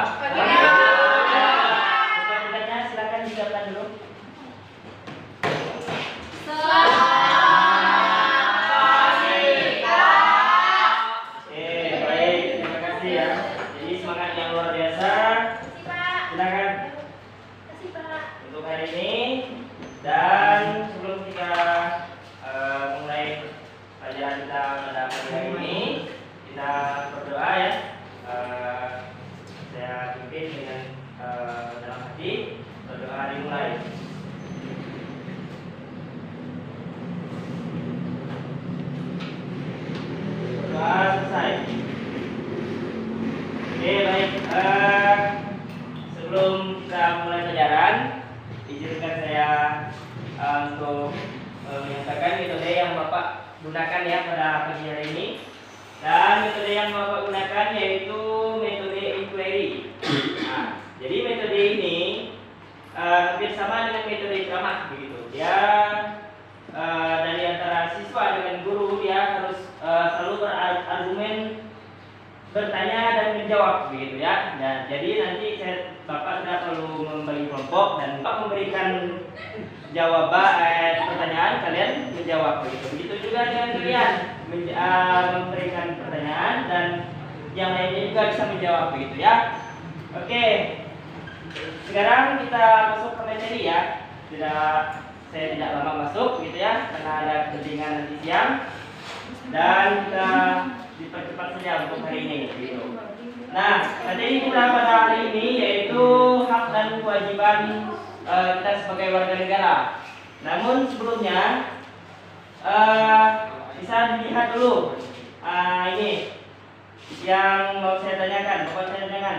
Pagi. Pertanyaannya silakan dijawabkan dulu. Untuk hari ini, dan sebelum kita mulai pelajaran kita pada pagi hari ini, kita berdoa ya. Saya pimpin dengan dalam hati berdoa dimulai. Berdoa selesai. Oke, baik. Sebelum kita mulai pelajaran, izinkan saya untuk menyatakan metode yang Bapak gunakan ya pada pagi hari ini. Dan metode yang Bapak gunakan yaitu metode inquiry. Nah, jadi metode ini hampir sama dengan metode ceramah begitu. Dia dari antara siswa dengan guru, dia harus selalu berargumen, bertanya dan menjawab begitu ya. Nah, jadi nanti Bapak tidak perlu membagi kelompok dan Bapak memberikan jawaban pertanyaan, kalian menjawab begitu. Begitu juga dengan kalian memberikan pertanyaan dan yang lainnya juga bisa menjawab begitu ya. Oke. Sekarang kita masuk ke materi ya. Saya tidak lama masuk gitu ya karena ada kepentingan nanti siang. Dan kita dipercepat saja untuk hari ini gitu. Nah, materi kita pada hari ini yaitu hak dan kewajiban kita sebagai warga negara. Namun sebelumnya bisa dilihat dulu ini yang mau saya tanyakan, Bapak saya tanyakan.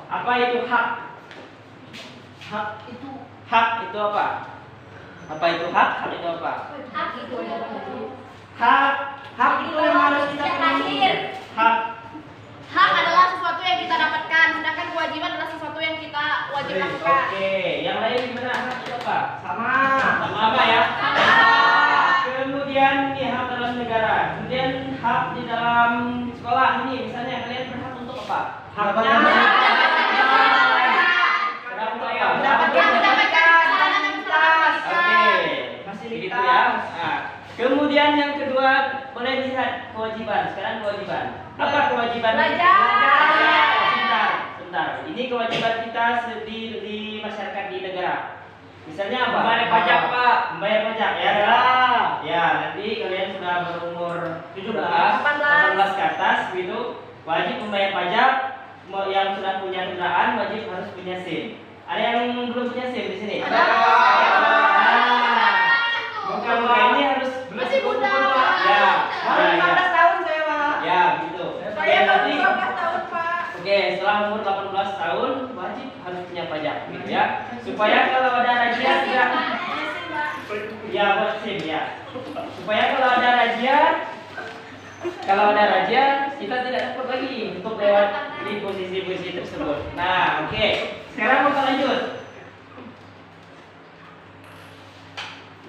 Apa itu hak? Hak itu apa? Apa itu hak? Hak itu apa? Hak itu yang harus kita penuhi. Hak adalah sesuatu yang kita dapatkan, sedangkan kewajiban adalah sesuatu yang kita wajib lakukan. Oke, yang lain gimana? Hak itu apa? Sama apa ya? Sama. Kemudian ini hak dalam negara. Kemudian hak di dalam sekolah ini, misalnya kalian berhak untuk apa? Haknya fasilitas. Ya. Nah, kemudian yang kedua boleh lihat kewajiban. Sekarang kewajiban. Apa kewajiban? Belajar. Sebentar. Ini kewajiban kita di masyarakat di negara. Misalnya apa? Membayar pajak, Pak. Membayar pajak ya. Ya, nanti kalian sudah berumur 18 ke atas gitu, wajib membayar pajak. Yang sudah punya kendaraan wajib harus punya SIM. Ada yang belum punya SIM di sini? Ada. Muka ini harus Masih muda. Ya. 15 tahun saya, Pak. Ya, gitu. Saya Nanti 15 tahun, Pak. Oke, setelah umur 18 tahun wajib harus punya pajak gitu ya. Supaya kalau ada razia tidak ya buat SIM ya. Supaya kalau ada razia kita tidak dapat lagi untuk lewat di posisi-posisi tersebut. Nah, oke. Sekarang kita lanjut.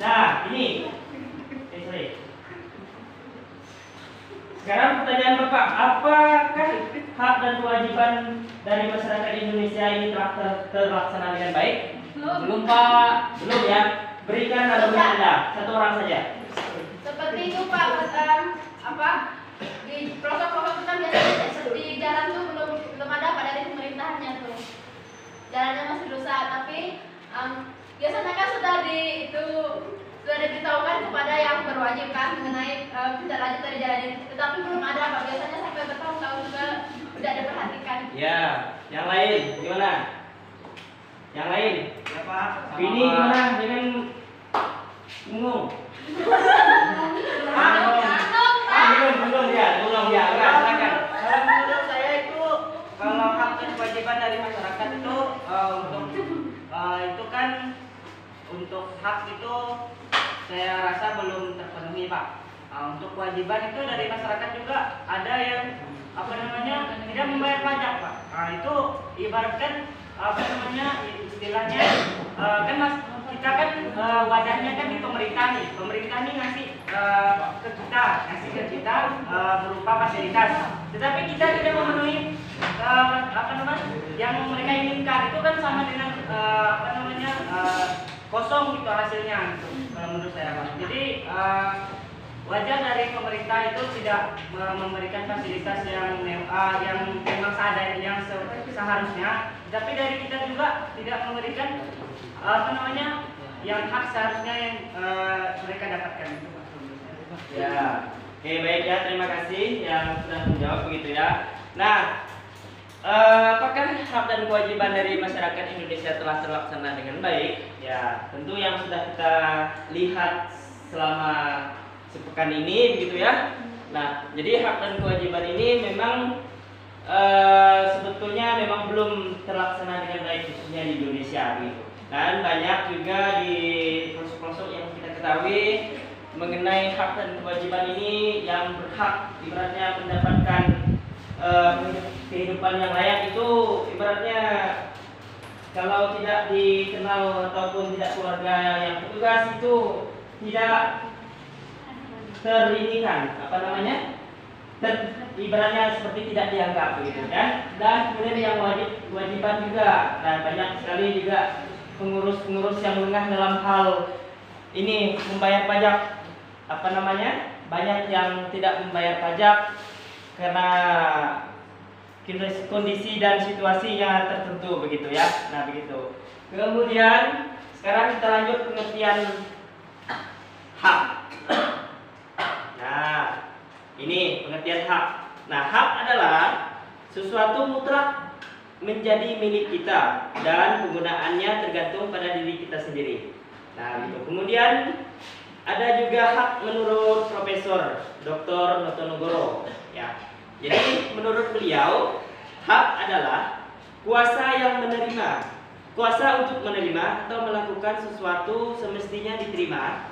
Nah, ini. Sekarang pertanyaan Bapak, apakah hak dan kewajiban dari masyarakat Indonesia ini telah terlaksana dengan baik? Belum Pak, belum ya. Berikan argumen Anda, satu orang saja. Seperti itu Pak, di pelosok-pelosok itu kan biasanya di jalan tuh belum ada Pak dari pemerintahannya tuh. Jalannya masih rusak, tapi biasanya kan sudah diberitahukan kepada yang berwajib kan mengenai tindak lanjut dari jalan ini. Tetapi belum ada Pak, biasanya sampai bertahun-tahun juga tidak diperhatikan. Ya, yang lain gimana? Yang lain? Ya, Pak. Ini gimana dengan bingung? Belum ya, silakan. Menurut saya itu kalau hak dan kewajiban dari masyarakat itu itu kan untuk hak itu saya rasa belum terpenuhi Pak. Untuk kewajiban itu dari masyarakat juga ada yang tidak membayar pajak Pak. Itu ibaratkan istilahnya kan kita kan wadahnya kan di pemerintah nih ngasih ke kita berupa fasilitas. tetapi kita tidak memenuhi apa namanya yang mereka inginkan, itu kan sama dengan kosong gitu hasilnya gitu, kalau menurut saya Pak. Jadi wajar dari pemerintah itu tidak memberikan fasilitas yang memang seadanya, yang seharusnya, tapi dari kita juga tidak memberikan yang hak seharusnya yang mereka dapatkan itu Pak. Ya, oke baik ya, terima kasih yang sudah menjawab begitu ya. Nah, apakah hak dan kewajiban dari masyarakat Indonesia telah terlaksana dengan baik? Ya, tentu yang sudah kita lihat selama sepekan ini begitu ya. Nah, jadi hak dan kewajiban ini memang sebetulnya memang belum terlaksana dengan baik khususnya di Indonesia gitu. Dan banyak juga di pelosok-pelosok yang kita ketahui mengenai hak dan kewajiban ini yang berhak ibaratnya mendapatkan kehidupan yang layak itu ibaratnya kalau tidak dikenal ataupun tidak keluarga yang petugas itu tidak terinikan ibaratnya seperti tidak dianggap begitu kan. Dan kemudian yang kewajiban juga, dan banyak sekali juga pengurus-pengurus yang lengah dalam hal ini membayar pajak banyak yang tidak membayar pajak karena kondisi dan situasinya tertentu begitu ya. Nah begitu. Kemudian sekarang kita lanjut pengertian hak. Nah ini pengertian hak. Nah hak adalah sesuatu mutlak menjadi milik kita dan penggunaannya tergantung pada diri kita sendiri. Nah gitu. Kemudian ada juga hak menurut Profesor Dr. Notonegoro ya. Jadi menurut beliau hak adalah kuasa untuk menerima atau melakukan sesuatu semestinya diterima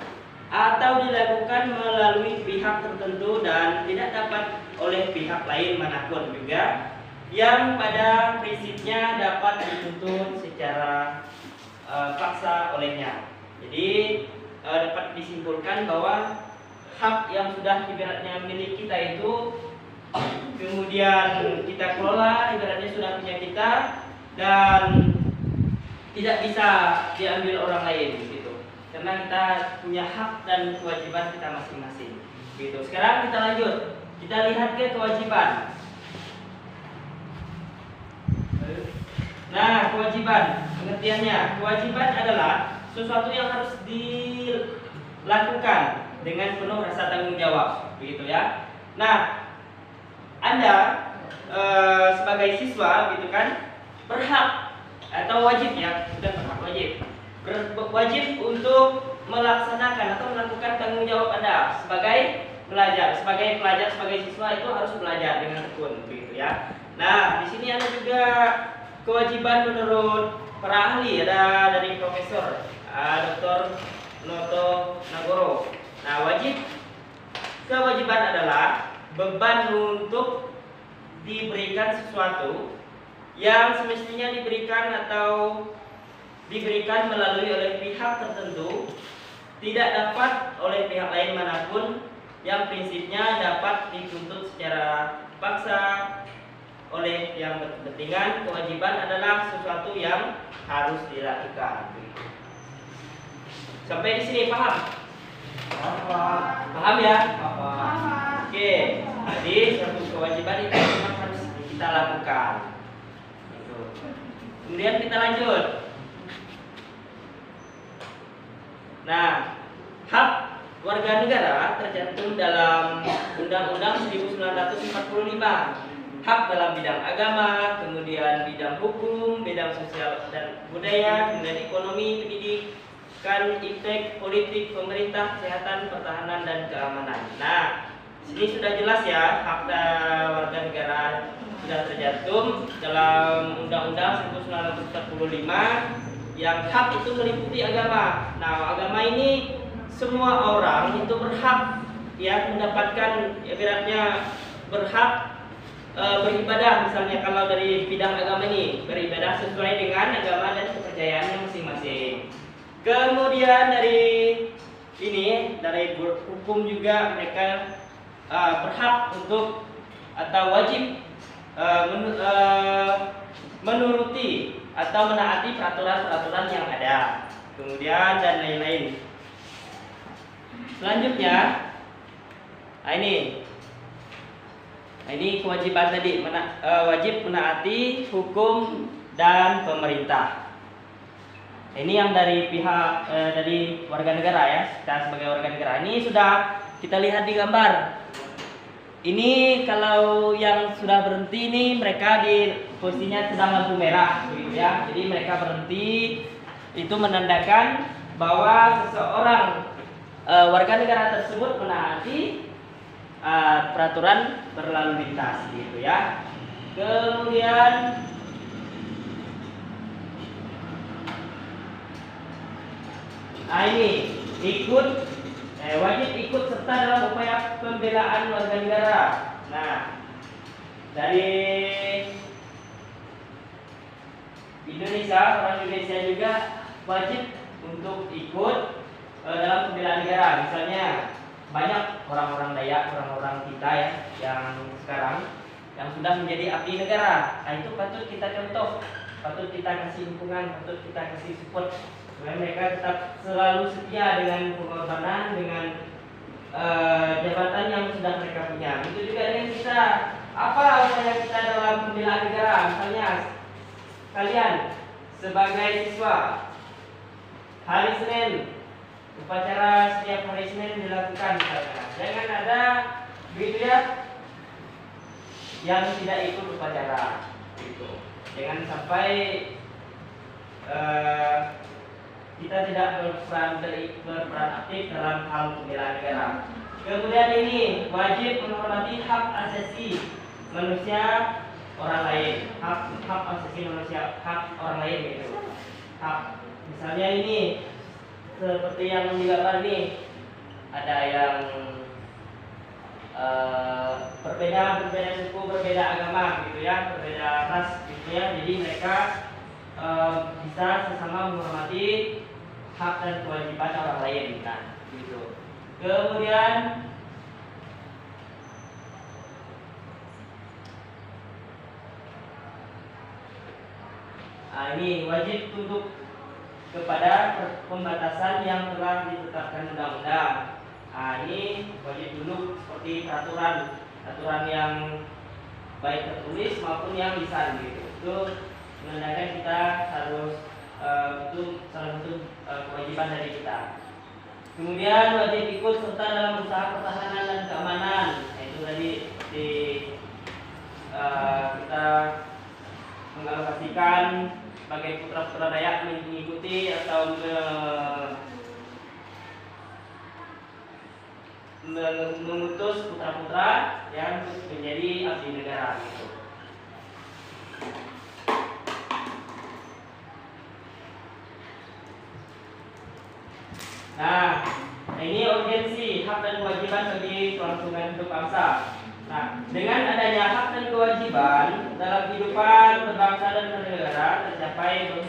atau dilakukan melalui pihak tertentu dan tidak dapat oleh pihak lain manapun juga, yang pada prinsipnya dapat dituntut secara paksa olehnya. Jadi dapat disimpulkan bahwa hak yang sudah ibaratnya milik kita itu kemudian kita kelola, ibaratnya sudah punya kita dan tidak bisa diambil orang lain gitu. Karena kita punya hak dan kewajiban kita masing-masing. Gitu. Sekarang kita lanjut. Kita lihat ke kewajiban. Nah, kewajiban, pengertiannya. Kewajiban adalah sesuatu yang harus dilakukan dengan penuh rasa tanggung jawab, begitu ya. Nah, Anda sebagai siswa gitu kan berhak atau wajib ya, sudah berhak wajib untuk melaksanakan atau melakukan tanggung jawab Anda sebagai pelajar, sebagai siswa itu harus belajar dengan tekun, begitu ya. Nah, di sini ada juga kewajiban menurut para ahli, ada dari Profesor Dr. Notonegoro. Nah, kewajiban adalah beban untuk diberikan sesuatu yang semestinya diberikan atau diberikan melalui oleh pihak tertentu, tidak dapat oleh pihak lain manapun, yang prinsipnya dapat dituntut secara paksa oleh yang berkepentingan. Kewajiban adalah sesuatu yang harus dilakukan. Sampai di sini paham? Paham ya? Oke, jadi suatu kewajiban itu memang harus kita lakukan. Kemudian kita lanjut. Nah, hak warga negara tercantum dalam Undang-Undang 1945. Hak dalam bidang agama, kemudian bidang hukum, bidang sosial dan budaya, kemudian ekonomi, pendidikan, iptek, politik, pemerintah, kesehatan, pertahanan, dan keamanan. Nah, sini sudah jelas ya, hak warga negara sudah tercantum dalam Undang-Undang 1945 yang hak itu meliputi agama. Nah, agama ini semua orang itu berhak ya mendapatkan, ibaratnya berhak beribadah. Misalnya kalau dari bidang agama ini beribadah sesuai dengan agama dan kepercayaannya masing-masing. Kemudian dari hukum juga mereka berhak untuk atau wajib menuruti atau menaati peraturan-peraturan yang ada. Kemudian dan lain-lain. Selanjutnya, ini kewajiban tadi, wajib menaati hukum dan pemerintah. Ini yang dari pihak dari warga negara ya. Kita sebagai warga negara ini sudah kita lihat di gambar. Ini kalau yang sudah berhenti ini mereka di posisinya sedang lampu merah gitu ya. Jadi mereka berhenti, itu menandakan bahwa seseorang warga negara tersebut menaati peraturan berlalu lintas gitu ya. Kemudian ini wajib ikut serta dalam upaya pembelaan warga negara. Nah, dari Indonesia, orang Indonesia juga wajib untuk ikut dalam pembelaan negara. Misalnya banyak orang-orang Dayak, orang-orang kita ya yang sekarang yang sudah menjadi abdi negara. Nah, itu patut kita contoh, patut kita kasih dukungan, patut kita kasih support supaya mereka tetap selalu setia dengan pengorbanan, dengan jabatan yang sudah mereka punya. Itu juga dengan kita. Apa upaya kita dalam pembelaan negara? Misalnya kalian sebagai siswa, hari Senin upacara setiap hari Senin dilakukan misalnya. Jangan ada begitu ya yang tidak ikut upacara gitu. Jangan sampai kita tidak berperan aktif dalam hal pembelaan negara. Kemudian ini wajib menghormati hak asasi manusia orang lain, hak asasi manusia, hak orang lain gitu. Hak misalnya ini seperti yang digambar ini, ada yang berbeda suku, berbeda agama gitu ya, berbeda ras gitu ya. Jadi mereka bisa sesama menghormati hak dan kewajiban orang lain kan gitu. Kemudian ini wajib tunduk kepada pembatasan yang telah ditetapkan undang-undang. Ini wajib tunduk seperti peraturan yang baik tertulis maupun yang lisan gitu. Itu menandakan kita harus itu salah satu kewajiban dari kita. Kemudian wajib ikut serta dalam usaha pertahanan dan keamanan. Itu tadi kita mengalokasikan sebagai putra-putra Dayak mengikuti atau mengutus putra-putra yang menjadi abdi negara gitu. Nah, ini urgensi hak dan kewajiban bagi kelangsungan hidup bangsa. Nah, dengan adanya hak dan kewajiban dalam kehidupan berbangsa dan bernegara tercapai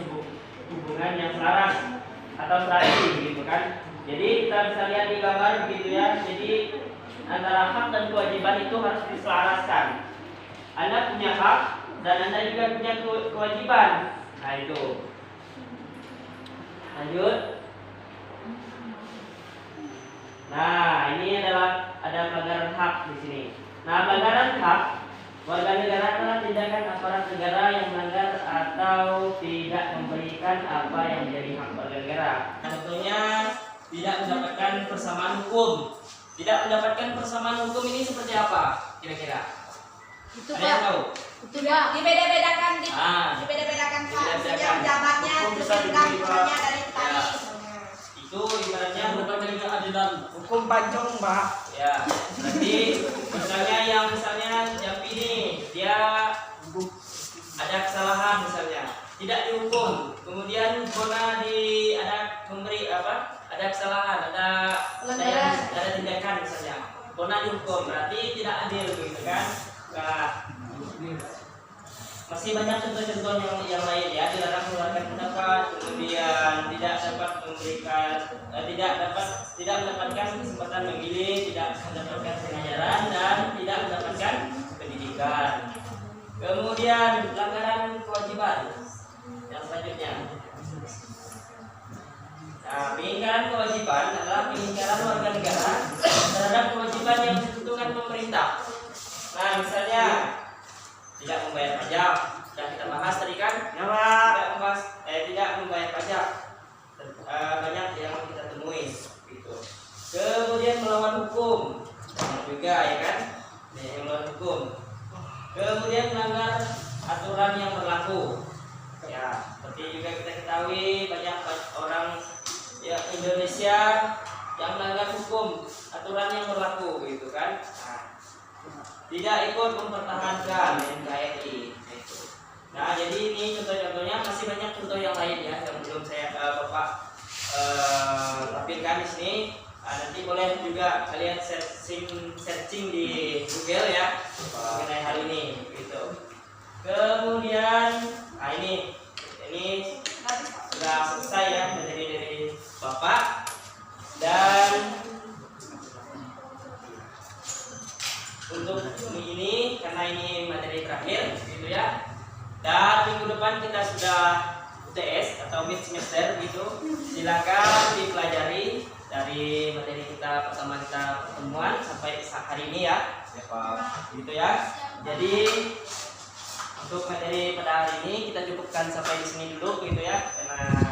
hubungan yang selaras atau serasi gitu kan. Jadi kita bisa lihat di gambar begitu ya. Jadi antara hak dan kewajiban itu harus diselaraskan. Anda punya hak dan Anda juga punya kewajiban. Nah, itu. Lanjut. Nah, ini adalah ada pelanggaran hak di sini. Nah, pelanggaran hak warga negara adalah tindakan aparat negara yang melanggar atau tidak memberikan apa yang menjadi hak warga negara. Contohnya tidak mendapatkan persamaan hukum. Tidak mendapatkan persamaan hukum ini seperti apa? Kira-kira? Itu ada yang tahu? Itu ya dibeda-bedakan dibeda-bedakan jabatnya bisa hukumannya dari tadi. Itu ibaratnya bukan keadilan, Hukum pancong, Mbak. ya. Berarti misalnya yang Jambi ini dia ada kesalahan misalnya, tidak dihukum. Kemudian Bona ada memberi ada kesalahan, ada tindakan misalnya. Bona dihukum, berarti tidak adil begitu kan? Nah, masih banyak contoh-contoh yang lain ya, dilarang mengeluarkan pendapat, kemudian tidak dapat memberikan tidak mendapatkan kesempatan memilih, tidak mendapatkan pengajaran dan tidak mendapatkan pendidikan. bukan. Kemudian pelanggaran kewajiban yang selanjutnya. Nah, pengingkaran kewajiban adalah pengingkaran warga negara terhadap kewajiban yang ditentukan pemerintah. Nah, misalnya tidak membayar pajak, sudah kita bahas tadi kan? Ya, Pak. Tidak membayar pajak. Banyak yang kita temui gitu. Kemudian melawan hukum, banyak juga ya kan? Yang melawan hukum. Kemudian melanggar aturan yang berlaku. Ya, seperti juga kita ketahui banyak orang ya Indonesia yang melanggar hukum, aturan yang berlaku gitu kan. Nah, tidak ikut mempertahankan NKRI gitu. Nah, jadi ini contoh-contohnya, masih banyak contoh yang lain ya yang belum saya Bapak tampilkan di sini. Nanti boleh juga kalian searching di Google ya mengenai hal ini gitu. Kemudian ini sudah selesai ya materi dari Bapak, dan untuk ini karena ini materi terakhir gitu ya, dan minggu depan kita sudah UTS atau mid semester gitu. Silakan dipelajari dari materi kita pertama kita pertemuan sampai hari ini ya, gitu ya. Jadi untuk materi pada hari ini kita cukupkan sampai di sini dulu gitu ya, karena